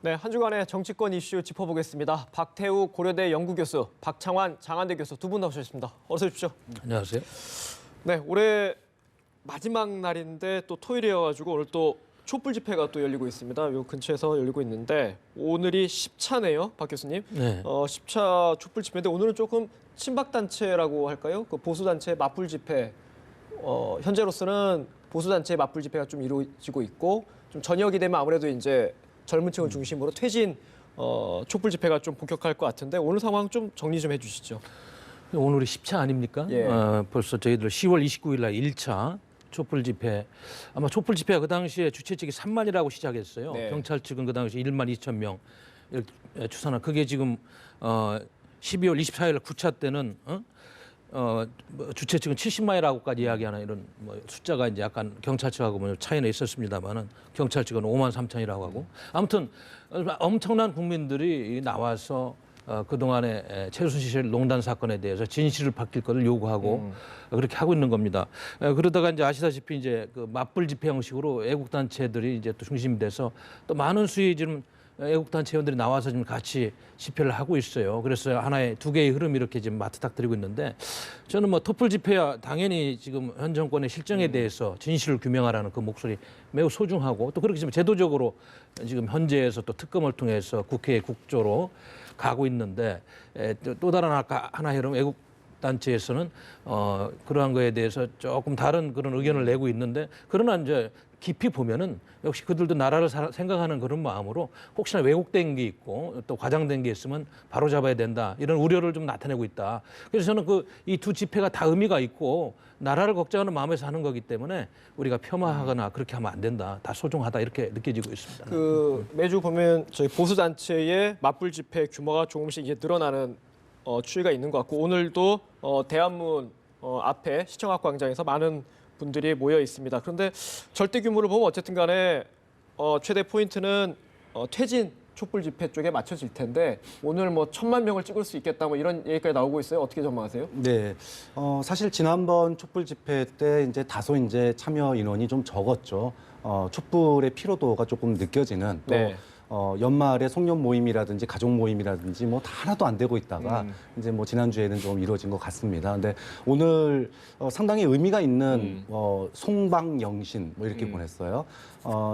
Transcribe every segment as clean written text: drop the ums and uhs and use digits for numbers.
네, 한 주간의 정치권 이슈 짚어보겠습니다. 박태우 고려대 연구교수, 박창환 장한대 교수 두 분 나오셨습니다. 어서 오십시오. 안녕하세요. 네, 올해 마지막 날인데 또 토요일이어가지고 오늘 또 촛불 집회가 또 열리고 있습니다. 요 근처에서 열리고 있는데 오늘이 10차네요, 박 교수님. 네. 10차 촛불 집회인데 오늘은 조금 친박 단체라고 할까요? 그 보수 단체 맞불 집회. 현재로서는 보수 단체 맞불 집회가 좀 이루어지고 있고 좀 저녁이 되면 아무래도 이제 젊은 층을 중심으로 퇴진 촛불 집회가 좀 본격화할 것 같은데 오늘 상황 좀 정리 좀 해주시죠. 오늘이 10차 아닙니까? 예. 벌써 저희들 10월 29일 날 1차 촛불 집회. 아마 촛불 집회가 그 당시에 주최 측이 3만이라고 시작했어요. 네. 경찰 측은 그 당시 1만 2천 명 추산한. 그게 지금 12월 24일 9차 때는 주최 측은 70만이라고까지 이야기하는 이런 숫자가 이제 약간 경찰 측하고 차이는 있었습니다만은 경찰 측은 5만 3천이라고 하고 아무튼 엄청난 국민들이 나와서 그동안의 최순실 농단 사건에 대해서 진실을 밝힐 것을 요구하고 그렇게 하고 있는 겁니다. 그러다가 이제 아시다시피 이제 그 맞불 집회 형식으로 애국 단체들이 이제 또 중심이 돼서 또 많은 수의 지금 애국단체 회원들이 나와서 지금 같이 집회를 하고 있어요. 그래서 하나의 두 개의 흐름이 이렇게 지금 맞닥뜨리고 있는데 저는 촛불 집회야 당연히 지금 현 정권의 실정에 대해서 진실을 규명하라는 그 목소리 매우 소중하고 또 그렇게 지금 제도적으로 지금 현재에서 또 특검을 통해서 국회에 국조로 가고 있는데 또 다른 하나의 흐름 애국 단체에서는 그러한 거에 대해서 조금 다른 그런 의견을 내고 있는데 그러나 이제 깊이 보면은 역시 그들도 나라를 생각하는 그런 마음으로 혹시나 왜곡된 게 있고 또 과장된 게 있으면 바로 잡아야 된다 이런 우려를 좀 나타내고 있다. 그래서 저는 이 두 집회가 다 의미가 있고 나라를 걱정하는 마음에서 하는 거기 때문에 우리가 폄하하거나 그렇게 하면 안 된다. 다 소중하다 이렇게 느껴지고 있습니다. 매주 보면 저희 보수 단체의 맞불 집회 규모가 조금씩 이제 늘어나는 추이가 있는 것 같고 오늘도 대한문 앞에 시청학 광장에서 많은 분들이 모여 있습니다. 그런데 절대 규모를 보면 어쨌든 간에 최대 포인트는 퇴진 촛불 집회 쪽에 맞춰질 텐데 오늘 1,000만 명을 찍을 수 있겠다 이런 얘기까지 나오고 있어요. 어떻게 전망하세요? 네, 사실 지난번 촛불 집회 때 이제 다소 이제 참여 인원이 좀 적었죠. 촛불의 피로도가 조금 느껴지는 또 네. 연말에 송년 모임이라든지 가족 모임이라든지 다 하나도 안 되고 있다가 이제 지난주에는 좀 이루어진 것 같습니다. 근데 오늘 상당히 의미가 있는 송방영신 이렇게 보냈어요.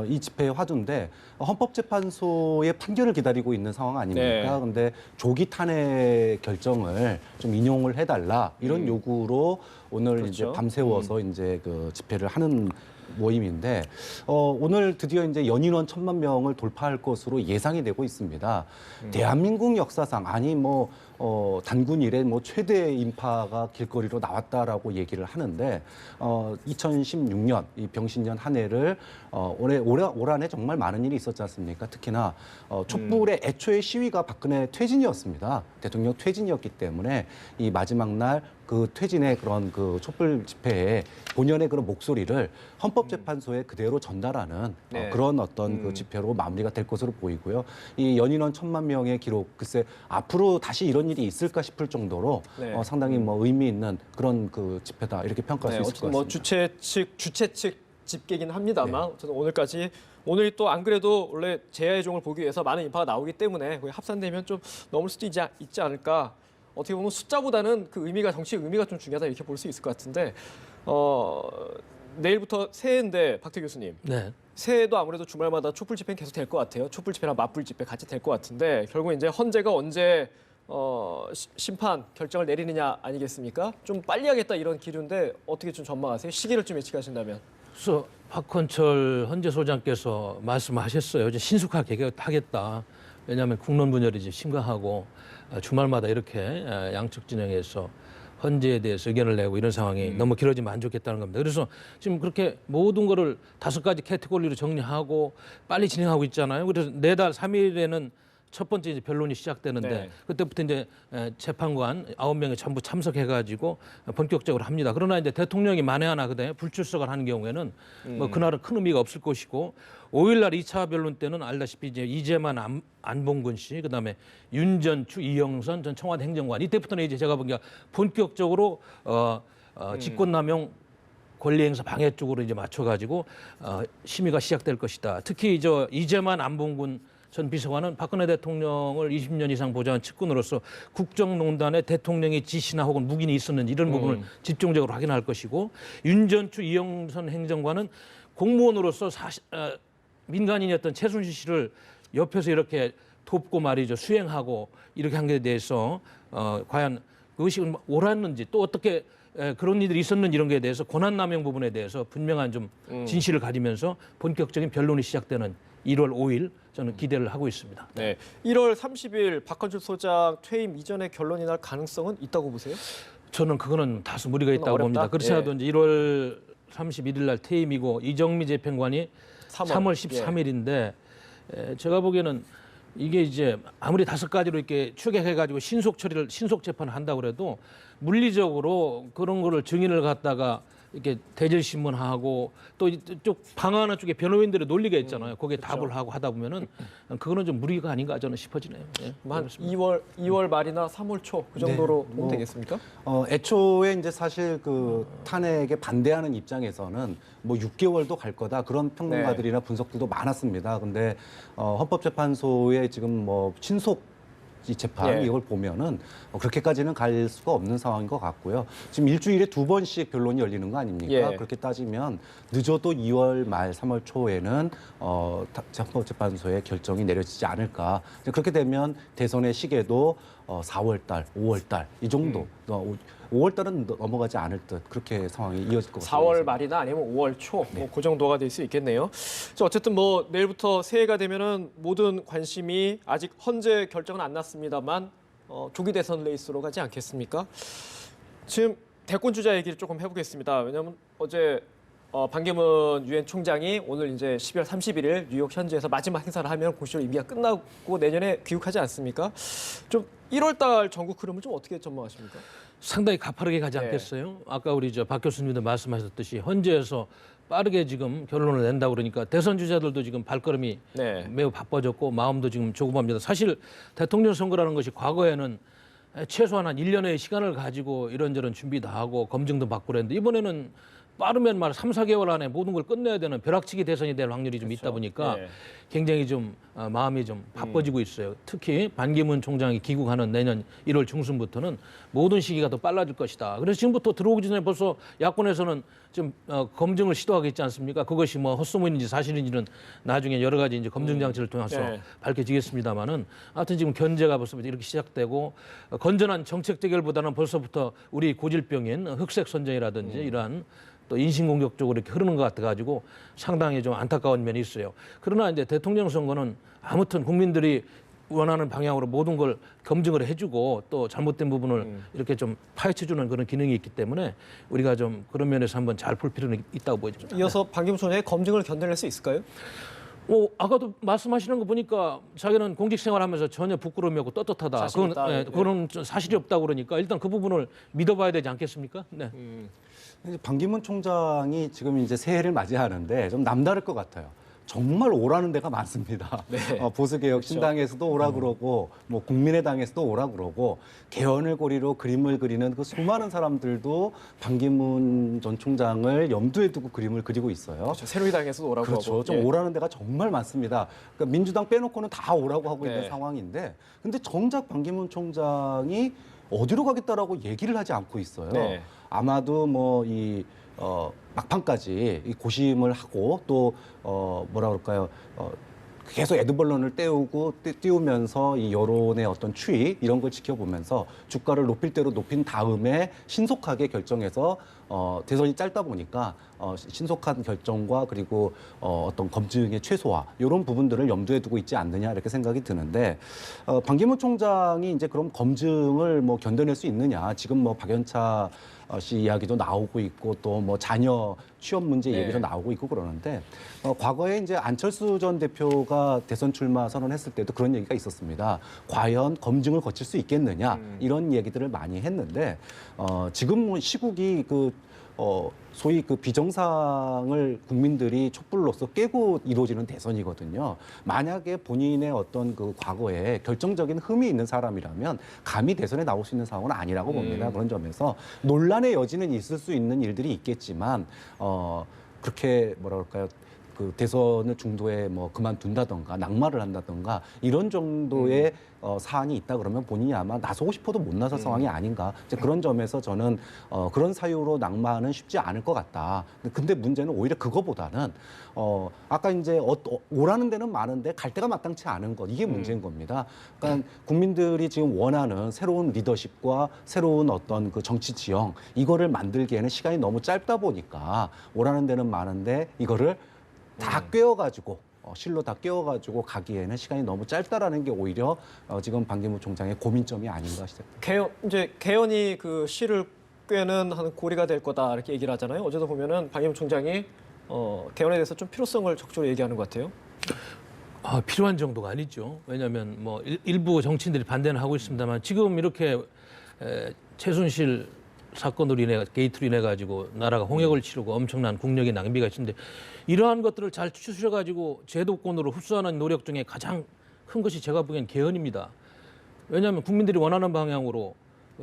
이 집회의 화두인데 헌법재판소의 판결을 기다리고 있는 상황 아닙니까? 네. 근데 조기 탄핵 결정을 좀 인용을 해달라 이런 요구로 오늘 그렇죠. 이제 밤새워서 이제 그 집회를 하는 모임인데 오늘 드디어 이제 연인원 1,000만 명을 돌파할 것으로 예상이 되고 있습니다. 대한민국 역사상 아니 단군 이래 최대 인파가 길거리로 나왔다라고 얘기를 하는데 2016년 이 병신년 한 해를 올 한해 정말 많은 일이 있었지 않습니까? 특히나 촛불의 애초의 시위가 박근혜 퇴진이었습니다. 대통령 퇴진이었기 때문에 이 마지막 날 그 퇴진의 그런 그 촛불 집회의 본연의 그런 목소리를 헌법재판소에 그대로 전달하는 네. 그런 어떤 그 집회로 마무리가 될 것으로 보이고요. 이 연인원 1,000만 명의 기록 글쎄 앞으로 다시 이런 일이 있을까 싶을 정도로 네. 상당히 의미 있는 그런 그 집회다 이렇게 평가할 수 있을 것 같습니다. 주최 측 집계긴 합니다만 어쨌든 오늘이 또 안 그래도 원래 제야의 종을 보기 위해서 많은 인파가 나오기 때문에 거기 합산되면 좀 넘을 수도 있지 않을까. 어떻게 보면 숫자보다는 그 의미가 정치 의미가 좀 중요하다 이렇게 볼 수 있을 것 같은데 내일부터 새해인데 박태 교수님. 네. 새해도 아무래도 주말마다 촛불 집회는 계속 될 것 같아요. 촛불 집회랑 맞불 집회 같이 될 것 같은데 결국 이제 헌재가 언제 심판 결정을 내리느냐 아니겠습니까? 좀 빨리 하겠다 이런 기류인데 어떻게 좀 전망하세요? 시기를 좀 예측하신다면. 그래서 박헌철 헌재소장께서 말씀하셨어요. 이제 신속하게 하겠다. 왜냐하면 국론 분열이 이제 심각하고 주말마다 이렇게 양측 진영에서 헌재에 대해서 의견을 내고 이런 상황이 너무 길어지면 안 좋겠다는 겁니다. 그래서 지금 그렇게 모든 거를 5가지 캐테고리로 정리하고 빨리 진행하고 있잖아요. 그래서 내달 3일에는 첫 번째 이제 변론이 시작되는데 네. 그때부터 이제 재판관 9명이 전부 참석해가지고 본격적으로 합니다. 그러나 이제 대통령이 만에 하나 그때 불출석을 하는 경우에는 그날은 큰 의미가 없을 것이고 5일날 2차 변론 때는 알다시피 이제 이재만 안봉근 씨, 그다음에 윤전추, 이영선 전 청와대 행정관 이때부터는 이제 제가 보기에 본격적으로 직권남용 권리행사 방해 쪽으로 이제 맞춰가지고 심의가 시작될 것이다. 특히 이재만 안봉근 전 비서관은 박근혜 대통령을 20년 이상 보좌한 측근으로서 국정농단에 대통령의 지시나 혹은 묵인이 있었는지 이런 부분을 집중적으로 확인할 것이고 윤전추 이영선 행정관은 공무원으로서 민간인이었던 최순실 씨를 옆에서 이렇게 돕고 말이죠. 수행하고 이렇게 한 것에 대해서 과연 그것이 옳았는지 또 어떻게 그런 일들이 있었는지 이런 것에 대해서 권한남용 부분에 대해서 분명한 좀 진실을 가지면서 본격적인 변론이 시작되는 1월 5일 저는 기대를 하고 있습니다. 네. 1월 30일 박헌준 소장 퇴임 이전에 결론이 날 가능성은 있다고 보세요? 저는 그거는 다소 무리가 있다고 어렵다? 봅니다. 그렇지 않아도 이제 1월 31일 날 퇴임이고 이정미 재판관이 3월 13일인데 제가 보기에는 이게 이제 아무리 5가지로 이렇게 추격해가지고 신속 재판을 한다고 그래도 물리적으로 그런 거를 증인을 갖다가 이렇게 대질 신문하고 또 이쪽 방어하는 쪽에 변호인들의 논리가 있잖아요. 거기에 답을 하고 하다 보면은 그거는 좀 무리가 아닌가 저는 싶어지네요. 예, 한 2월 말이나 3월 초 그 정도로 보면 되겠습니까? 애초에 이제 사실 그 탄핵에 반대하는 입장에서는 뭐 6개월도 갈 거다 그런 평론가들이나 분석들도 많았습니다. 근데 헌법재판소의 지금 뭐 신속 이 재판 이걸 보면은 그렇게까지는 갈 수가 없는 상황인 것 같고요. 지금 일주일에 2번씩 변론이 열리는 거 아닙니까? 그렇게 따지면 늦어도 2월 말 3월 초에는 헌법재판소의 결정이 내려지지 않을까. 그렇게 되면 대선의 시계도 4월 달, 5월 달 이 정도. 5월 달은 넘어가지 않을 듯 그렇게 상황이 이어질 것 같습니다. 4월 말이나 아니면 5월 초, 그 정도가 될 수 있겠네요. 자, 어쨌든 뭐 내일부터 새해가 되면은 모든 관심이 아직 헌재 결정은 안 났습니다만 조기 대선 레이스로 가지 않겠습니까? 지금 대권 주자 얘기를 조금 해보겠습니다. 왜냐하면 어제 반기문 유엔 총장이 오늘 이제 12월 31일 뉴욕 현지에서 마지막 행사를 하면 공식적으로 임기가 끝나고 내년에 귀국하지 않습니까? 좀 1월 달 전국 흐름을 좀 어떻게 전망하십니까? 상당히 가파르게 가지 않겠어요? 아까 우리 박 교수님도 말씀하셨듯이 헌재에서 빠르게 지금 결론을 낸다고 그러니까 대선 주자들도 지금 발걸음이 매우 바빠졌고 마음도 지금 조급합니다. 사실 대통령 선거라는 것이 과거에는 최소한 한 1년의 시간을 가지고 이런저런 준비 다 하고 검증도 받고 그랬는데 이번에는 빠르면 말 3, 4개월 안에 모든 걸 끝내야 되는 벼락치기 대선이 될 확률이 좀 있다 보니까 굉장히 좀 마음이 좀 바빠지고 있어요. 특히 반기문 총장이 귀국하는 내년 1월 중순부터는 모든 시기가 더 빨라질 것이다. 그래서 지금부터 들어오기 전에 벌써 야권에서는 좀 검증을 시도하겠지 않습니까? 그것이 뭐 헛소문인지 사실인지는 나중에 여러 가지 이제 검증 장치를 통해서 밝혀지겠습니다만은 하여튼 지금 견제가 벌써부터 이렇게 시작되고 건전한 정책 대결보다는 벌써부터 우리 고질병인 흑색 선전이라든지 이러한 또 인신공격적으로 이렇게 흐르는 것 같아가지고 상당히 좀 안타까운 면이 있어요. 그러나 이제 대통령 선거는 아무튼 국민들이 원하는 방향으로 모든 걸 검증을 해주고 또 잘못된 부분을 이렇게 좀 파헤쳐주는 그런 기능이 있기 때문에 우리가 좀 그런 면에서 한번 잘 볼 필요는 있다고 보여집니다. 이어서 반기문 총장의 검증을 견뎌낼 수 있을까요? 아까도 말씀하시는 거 보니까 자기는 공직 생활하면서 전혀 부끄러움이 없고 떳떳하다. 그건 사실이 없다고 그러니까 일단 그 부분을 믿어봐야 되지 않겠습니까? 네. 반기문 총장이 지금 이제 새해를 맞이하는데 좀 남다를 것 같아요. 정말 오라는 데가 많습니다. 보수개혁 신당에서도 오라 그러고 뭐 국민의당에서도 오라 그러고 개헌을 고리로 그림을 그리는 그 수많은 사람들도 반기문 전 총장을 염두에 두고 그림을 그리고 있어요. 그렇죠. 새누리당에서도 오라고 그렇죠. 하고. 좀 오라는 데가 정말 많습니다. 그러니까 민주당 빼놓고는 다 오라고 하고 있는 네. 상황인데 근데 정작 반기문 총장이 어디로 가겠다라고 얘기를 하지 않고 있어요. 네. 아마도 뭐 막판까지 이 고심을 하고 또 뭐라 그럴까요? 계속 에드벌런을 띄우면서 이 여론의 어떤 추이 이런 걸 지켜보면서 주가를 높일 대로 높인 다음에 신속하게 결정해서 대선이 짧다 보니까 신속한 결정과 그리고 어떤 검증의 최소화 이런 부분들을 염두에 두고 있지 않느냐 이렇게 생각이 드는데 반기문 총장이 이제 그럼 검증을 뭐 견뎌낼 수 있느냐 지금 뭐 박연차 씨 이야기도 나오고 있고 또 뭐 자녀 취업 문제 얘기도 나오고 있고 그러는데 과거에 이제 안철수 전 대표가 대선 출마 선언했을 때도 그런 얘기가 있었습니다. 과연 검증을 거칠 수 있겠느냐 이런 얘기들을 많이 했는데 지금 시국이 소위 그 비정상을 국민들이 촛불로서 깨고 이루어지는 대선이거든요. 만약에 본인의 어떤 그 과거에 결정적인 흠이 있는 사람이라면 감히 대선에 나올 수 있는 상황은 아니라고 봅니다. 그런 점에서 논란의 여지는 있을 수 있는 일들이 있겠지만 그렇게 뭐라 그럴까요? 그 대선을 중도에 뭐 그만둔다던가 낙마를 한다던가 이런 정도의 사안이 있다 그러면 본인이 아마 나서고 싶어도 못 나설 상황이 아닌가. 이제 그런 점에서 저는 그런 사유로 낙마는 쉽지 않을 것 같다. 근데 문제는 오히려 그거보다는 아까 이제 오라는 데는 많은데 갈 데가 마땅치 않은 것 이게 문제인 겁니다. 그러니까 국민들이 지금 원하는 새로운 리더십과 새로운 어떤 그 정치 지형 이거를 만들기에는 시간이 너무 짧다 보니까 오라는 데는 많은데 이거를 다 꿰어가지고 실로 다 꿰어가지고 가기에는 시간이 너무 짧다라는 게 오히려 지금 반기문 총장의 고민점이 아닌가 싶습니다. 개헌이 그 실을 꿰는 한 고리가 될 거다 이렇게 얘기를 하잖아요. 어제도 보면은 반기문 총장이 개헌에 대해서 좀 필요성을 적극적으로 얘기하는 것 같아요. 필요한 정도가 아니죠. 왜냐하면 뭐 일부 정치인들이 반대는 하고 있습니다만 지금 이렇게 최순실 사건으로 인해 게이트로 인해 가지고 나라가 홍역을 치르고 엄청난 국력의 낭비가 있는데 이러한 것들을 잘 추스려 가지고 제도권으로 흡수하는 노력 중에 가장 큰 것이 제가 보기엔 개헌입니다. 왜냐하면 국민들이 원하는 방향으로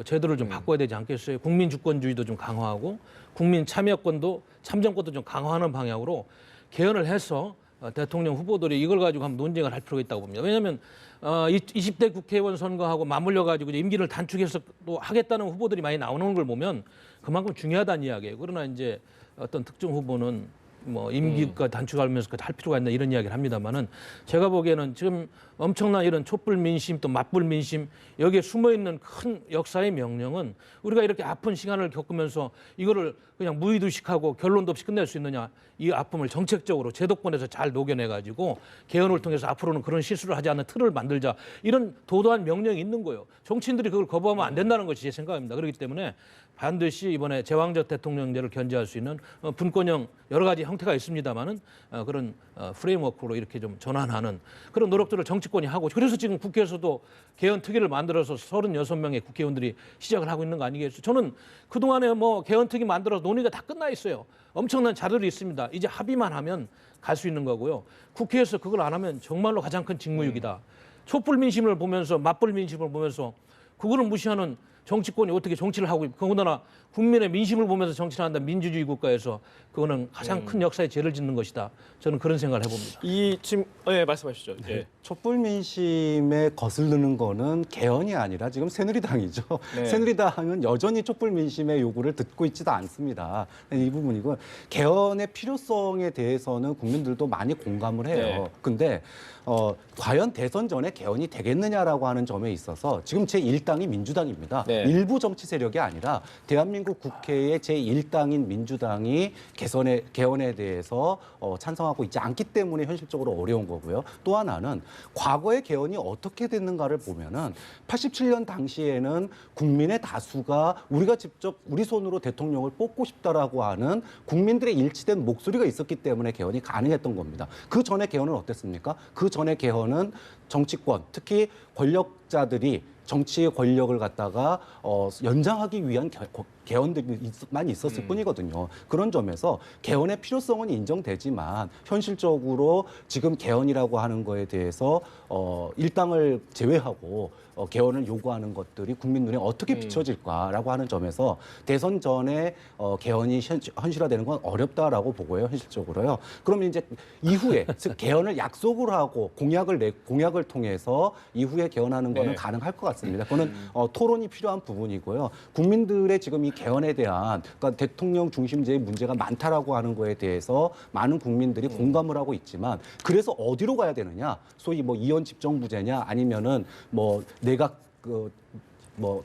제도를 좀 바꿔야 되지 않겠어요? 국민 주권주의도 좀 강화하고 국민 참여권도 참정권도 좀 강화하는 방향으로 개헌을 해서 대통령 후보들이 이걸 가지고 한번 논쟁을 할 필요가 있다고 봅니다. 왜냐하면 20대 국회의원 선거하고 맞물려 가지고 임기를 단축해서 또 하겠다는 후보들이 많이 나오는 걸 보면 그만큼 중요하다는 이야기예요. 그러나 이제 어떤 특정 후보는 뭐 임기가 단축하면서 할 필요가 있나 이런 이야기를 합니다만은 제가 보기에는 지금 엄청난 이런 촛불 민심 또 맞불 민심 여기에 숨어 있는 큰 역사의 명령은 우리가 이렇게 아픈 시간을 겪으면서 이거를 그냥 무의도식하고 결론도 없이 끝낼 수 있느냐 이 아픔을 정책적으로 제도권에서 잘 녹여내 가지고 개헌을 통해서 앞으로는 그런 실수를 하지 않는 틀을 만들자 이런 도도한 명령이 있는 거예요. 정치인들이 그걸 거부하면 안 된다는 것이 제 생각입니다. 그렇기 때문에 반드시 이번에 제왕적 대통령제를 견제할 수 있는 분권형 여러 가지 형태가 있습니다만은 그런 프레임워크로 이렇게 좀 전환하는 그런 노력들을 정치권이 하고 그래서 지금 국회에서도 개헌 특위를 만들어서 36명의 국회의원들이 시작을 하고 있는 거 아니겠어요? 저는 그동안에 뭐 개헌 특위 만들어서 논의가 다 끝나 있어요. 엄청난 자료들이 있습니다. 이제 합의만 하면 갈 수 있는 거고요. 국회에서 그걸 안 하면 정말로 가장 큰 직무유기다. 촛불 민심을 보면서 맞불 민심을 보면서 그거를 무시하는 정치권이 어떻게 정치를 하고 더군다나 국민의 민심을 보면서 정치를 한다 민주주의 국가에서 그거는 가장 큰 역사에 죄를 짓는 것이다. 저는 그런 생각을 해봅니다. 지금 말씀하시죠. 예. 촛불 민심에 거슬르는 거는 개헌이 아니라 지금 새누리당이죠. 네. 새누리당은 여전히 촛불 민심의 요구를 듣고 있지도 않습니다. 이 부분이고 개헌의 필요성에 대해서는 국민들도 많이 공감을 해요. 네. 근데 과연 대선 전에 개헌이 되겠느냐라고 하는 점에 있어서 지금 제1당이 민주당입니다. 네. 일부 정치 세력이 아니라 대한민국 국회의 제1당인 민주당이 개헌에 대해서 찬성하고 있지 않기 때문에 현실적으로 어려운 거고요. 또 하나는 과거의 개헌이 어떻게 됐는가를 보면은 87년 당시에는 국민의 다수가 우리가 직접 우리 손으로 대통령을 뽑고 싶다라고 하는 국민들의 일치된 목소리가 있었기 때문에 개헌이 가능했던 겁니다. 그 전에 개헌은 어땠습니까? 그 전에 개헌은 정치권, 특히 권력자들이 정치의 권력을 갖다가 연장하기 위한 개헌들만 있었을 뿐이거든요. 그런 점에서 개헌의 필요성은 인정되지만 현실적으로 지금 개헌이라고 하는 거에 대해서 일당을 제외하고 개헌을 요구하는 것들이 국민 눈에 어떻게 비춰질까라고 하는 점에서 대선 전에 개헌이 현실화되는 건 어렵다라고 보고요, 현실적으로요. 그러면 이제 이후에 즉 개헌을 약속을 하고 공약을 통해서 이후에 개헌하는 거는 네. 가능할 것 같습니다. 그거는 토론이 필요한 부분이고요. 국민들의 지금 이 개헌에 대한 그러니까 대통령 중심제의 문제가 많다라고 하는 거에 대해서 많은 국민들이 공감을 하고 있지만 그래서 어디로 가야 되느냐? 소위 뭐 이원 집정부제냐 아니면은 뭐 내각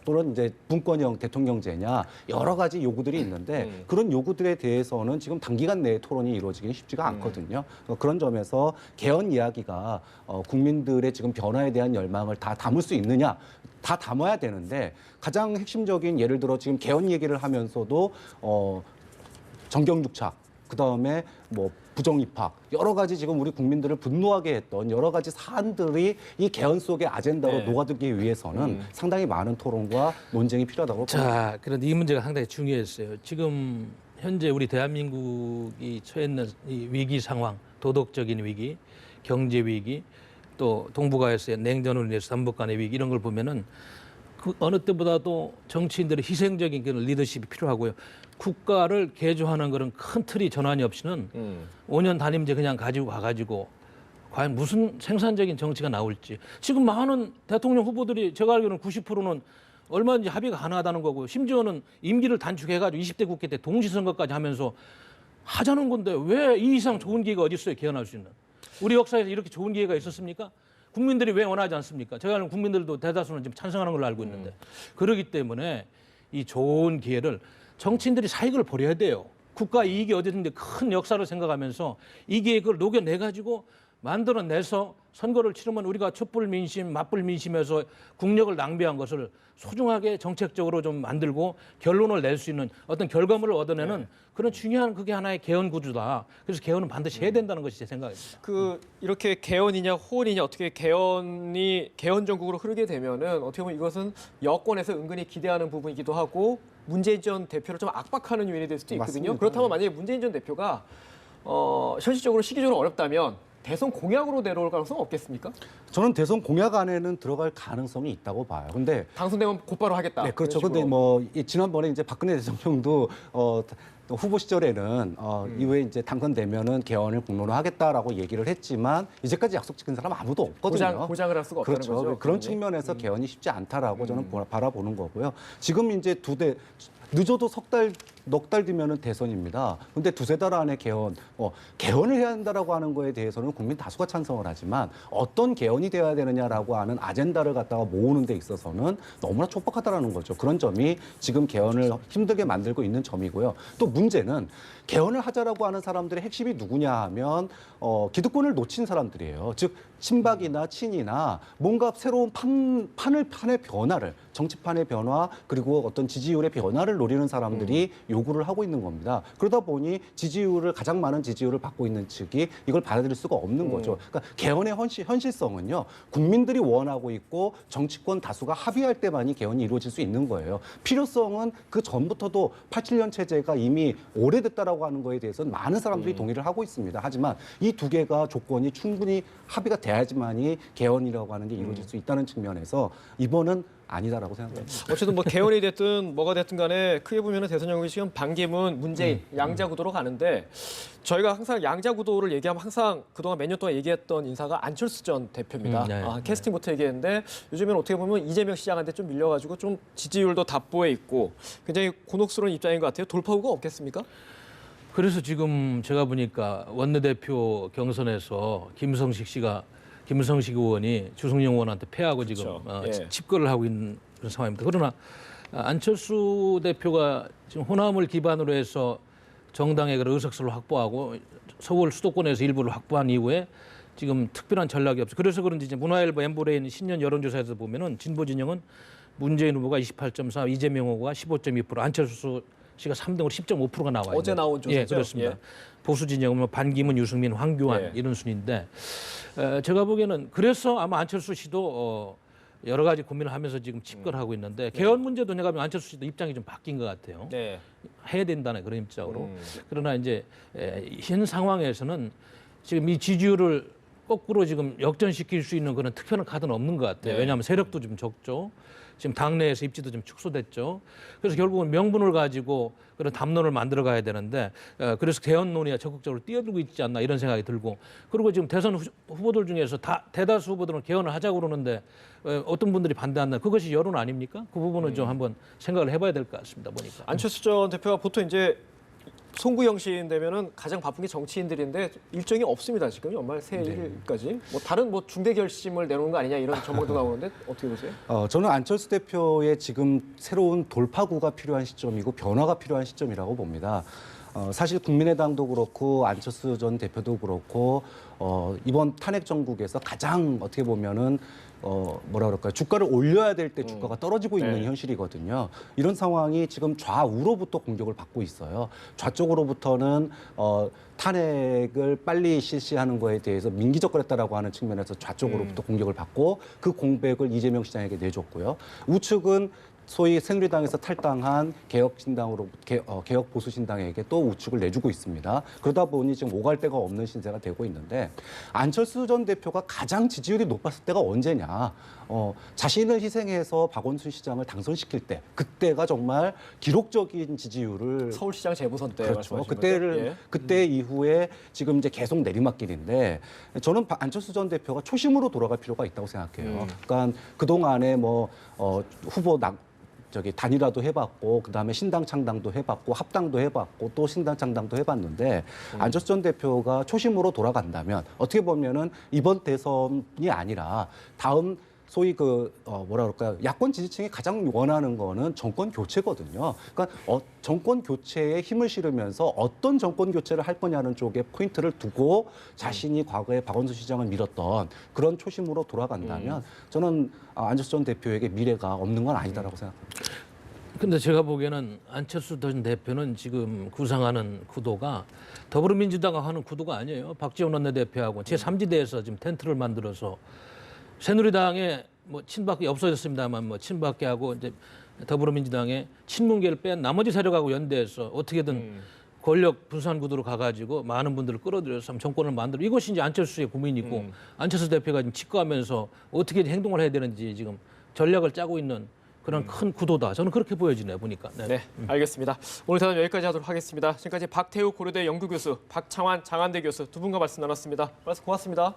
또는 이제 분권형 대통령제냐 여러 가지 요구들이 있는데 그런 요구들에 대해서는 지금 단기간 내에 토론이 이루어지기는 쉽지가 않거든요. 그런 점에서 개헌 이야기가 국민들의 지금 변화에 대한 열망을 다 담을 수 있느냐? 다 담아야 되는데 가장 핵심적인 예를 들어 지금 개헌 얘기를 하면서도 정경유착 그다음에 뭐 부정 입학 여러 가지 지금 우리 국민들을 분노하게 했던 여러 가지 사안들이 이 개헌 속의 아젠다로 네. 녹아들기 위해서는 상당히 많은 토론과 논쟁이 필요하다고 봅니다. 자, 그런데 이 문제가 상당히 중요했어요. 지금 현재 우리 대한민국이 처해 있는 이 위기 상황, 도덕적인 위기, 경제 위기, 또 동북아에서의 냉전으로 인해서 남북 간의 위기 이런 걸 보면은 그 어느 때보다도 정치인들의 희생적인 그런 리더십이 필요하고요. 국가를 개조하는 그런 큰 틀이 전환이 없이는 5년 단임제 그냥 가지고 가가지고 과연 무슨 생산적인 정치가 나올지. 지금 많은 대통령 후보들이 제가 알기로는 90%는 얼마든지 합의가 가능하다는 거고, 심지어는 임기를 단축해가지고 20대 국회 때 동시선거까지 하면서 하자는 건데 왜 이 이상 좋은 기회가 어디 있어요? 개헌할 수 있는. 우리 역사에서 이렇게 좋은 기회가 있었습니까? 국민들이 왜 원하지 않습니까? 제가 알기로는 국민들도 대다수는 지금 찬성하는 걸로 알고 있는데. 그렇기 때문에 이 좋은 기회를 정치인들이 사익을 버려야 돼요. 국가 이익이 어디든지 큰 역사를 생각하면서 이 기획을 녹여내가지고 만들어내서 선거를 치르면 우리가 촛불 민심, 맞불 민심에서 국력을 낭비한 것을 소중하게 정책적으로 좀 만들고 결론을 낼 수 있는 어떤 결과물을 얻어내는 그런 중요한 그게 하나의 개헌 구조다. 그래서 개헌은 반드시 해야 된다는 것이 제 생각입니다. 그 이렇게 개헌이냐 호언이냐 어떻게 개헌 전국으로 흐르게 되면은 어떻게 보면 이것은 여권에서 은근히 기대하는 부분이기도 하고 문재인 전 대표를 좀 압박하는 요인이 될 수도 있거든요. 맞습니다. 그렇다면 만약에 문재인 전 대표가 현실적으로 시기적으로 어렵다면 대선 공약으로 내려올 가능성은 없겠습니까? 저는 대선 공약 안에는 들어갈 가능성이 있다고 봐요. 근데 당선되면 곧바로 하겠다. 네, 그렇죠. 이런 근데 식으로. 뭐 지난번에 이제 박근혜 대통령도 또 후보 시절에는 이후에 이제 당선되면은 개헌을 공론화 하겠다라고 얘기를 했지만 이제까지 약속 지킨 사람 아무도 없거든요. 보장을 할 수가 없다는 그렇죠. 거죠. 그런 측면에서 개헌이 쉽지 않다라고 저는 바라보는 거고요. 지금 이제 늦어도 넉 달 뒤면은 대선입니다. 근데 두세 달 안에 개헌을 해야 한다라고 하는 거에 대해서는 국민 다수가 찬성을 하지만 어떤 개헌이 되어야 되느냐라고 하는 아젠다를 갖다가 모으는 데 있어서는 너무나 촉박하다라는 거죠. 그런 점이 지금 개헌을 힘들게 만들고 있는 점이고요. 또 문제는 개헌을 하자라고 하는 사람들의 핵심이 누구냐 하면 기득권을 놓친 사람들이에요. 즉 친박이나 친이나 뭔가 새로운 판의 변화를 정치판의 변화 그리고 어떤 지지율의 변화를 노리는 사람들이 요구를 하고 있는 겁니다. 그러다 보니 가장 많은 지지율을 받고 있는 측이 이걸 받아들일 수가 없는 거죠. 그러니까 개헌의 현실성은요. 국민들이 원하고 있고 정치권 다수가 합의할 때만이 개헌이 이루어질 수 있는 거예요. 필요성은 그 전부터도 87년 체제가 이미 오래됐다라고 하는 거에 대해서는 많은 사람들이 동의를 하고 있습니다. 하지만 이 두 개가 조건이 충분히 합의가 돼야지만이 개헌이라고 하는 게 이루어질 수 있다는 측면에서 이번은 아니다라고 생각합니다. 어쨌든 뭐 개헌이 됐든 뭐가 됐든 간에 크게 보면은 대선 전국이 지금 반기문, 문재인 양자 구도로 가는데 저희가 항상 양자 구도를 얘기하면 항상 그동안 몇 년 동안 얘기했던 인사가 안철수 전 대표입니다. 네. 캐스팅부터 얘기했는데 요즘에는 어떻게 보면 이재명 시장한테 좀 밀려가지고 좀 지지율도 답보에 있고 굉장히 곤혹스러운 입장인 것 같아요. 돌파구가 없겠습니까? 그래서 지금 제가 보니까 원내대표 경선에서 김성식 의원이 주승용 의원한테 패하고 지금 그렇죠. 예. 집거를 하고 있는 그런 상황입니다. 그러나 안철수 대표가 지금 호남을 기반으로 해서 정당의 그런 의석수를 확보하고 서울 수도권에서 일부를 확보한 이후에 지금 특별한 전략이 없어요. 그래서 그런지 이제 문화일보 엠브레인 신년 여론조사에서 보면은 진보 진영은 문재인 후보가 28.4, 이재명 후보가 15.2%, 안철수 씨가 3등으로 10.5%가 나와요. 어제 나온 조사죠? 예, 그렇습니다. 예. 보수 진영은 뭐 반기문, 유승민, 황교안 예. 이런 순인데 제가 보기에는 그래서 아마 안철수 씨도 여러 가지 고민을 하면서 지금 집권하고 있는데 개헌 문제도 내가 보면 안철수 씨도 입장이 좀 바뀐 것 같아요. 네. 해야 된다는 그런 입장으로. 그러나 이제 현 상황에서는 지금 이 지지율을 거꾸로 지금 역전시킬 수 있는 그런 특별한 카드는 없는 것 같아요. 네. 왜냐하면 세력도 좀 적죠. 지금 당내에서 입지도 좀 축소됐죠. 그래서 결국은 명분을 가지고 그런 담론을 만들어 가야 되는데 그래서 개헌 논의가 적극적으로 뛰어들고 있지 않나 이런 생각이 들고 그리고 지금 대선 후보들 중에서 대다수 후보들은 개헌을 하자고 그러는데 어떤 분들이 반대한다. 그것이 여론 아닙니까? 그 부분은 좀 한번 생각을 해봐야 될 것 같습니다. 보니까. 안철수 전 대표가 보통 이제 송구영신 되면은 가장 바쁜 게 정치인들인데 일정이 없습니다. 지금 연말 새해일까지 뭐 다른 뭐 중대 결심을 내놓은 거 아니냐 이런 전망도 나오는데 어떻게 보세요? 저는 안철수 대표의 지금 새로운 돌파구가 필요한 시점이고 변화가 필요한 시점이라고 봅니다. 사실 국민의당도 그렇고 안철수 전 대표도 그렇고 이번 탄핵 정국에서 가장 어떻게 보면은 뭐라 그럴까요? 주가를 올려야 될 때 주가가 떨어지고 있는 네. 현실이거든요. 이런 상황이 지금 좌우로부터 공격을 받고 있어요. 좌쪽으로부터는 탄핵을 빨리 실시하는 거에 대해서 민기적거렸다라고 하는 측면에서 좌쪽으로부터 공격을 받고 그 공백을 이재명 시장에게 내줬고요. 우측은 소위 새누리당에서 탈당한 개혁신당으로 개혁 보수신당에게 또 우측을 내주고 있습니다. 그러다 보니 지금 오갈 데가 없는 신세가 되고 있는데 안철수 전 대표가 가장 지지율이 높았을 때가 언제냐? 자신을 희생해서 박원순 시장을 당선시킬 때 그때가 정말 기록적인 지지율을 서울시장 재보선 때 그렇죠. 말씀하신 그때를 거죠? 예. 그때 이후에 지금 이제 계속 내리막길인데 저는 안철수 전 대표가 초심으로 돌아갈 필요가 있다고 생각해요. 그러니까 그 동안에 뭐 후보 단일화도 해봤고 그다음에 신당 창당도 해봤고 합당도 해봤고 또 신당 창당도 해봤는데 안철수 전 대표가 초심으로 돌아간다면 어떻게 보면은 이번 대선이 아니라 다음 소위 뭐라 그럴까요? 야권 지지층이 가장 원하는 거는 정권 교체거든요. 그러니까 정권 교체에 힘을 실으면서 어떤 정권 교체를 할 거냐는 쪽에 포인트를 두고 자신이 과거에 박원순 시장을 밀었던 그런 초심으로 돌아간다면 저는 안철수 전 대표에게 미래가 없는 건 아니다라고 생각합니다. 근데 제가 보기에는 안철수 전 대표는 지금 구상하는 구도가 더불어민주당과 하는 구도가 아니에요. 박지원 원내대표하고 제3지대에서 지금 텐트를 만들어서 새누리당에 뭐 친박이 없어졌습니다만 뭐 친박계 하고 이제 더불어민주당에 친문계를 뺀 나머지 세력하고 연대해서 어떻게든 권력 분산 구도로 가가지고 많은 분들을 끌어들여서 정권을 만들어 이것이 이제 안철수의 고민이고 안철수 대표가 지금 직거하면서 어떻게 행동을 해야 되는지 지금 전략을 짜고 있는 그런 큰 구도다. 저는 그렇게 보여지네요. 보니까. 네, 알겠습니다. 오늘 대화 여기까지 하도록 하겠습니다. 지금까지 박태우 고려대 연구교수, 박창환 장한대 교수 두 분과 말씀 나눴습니다. 말씀 고맙습니다.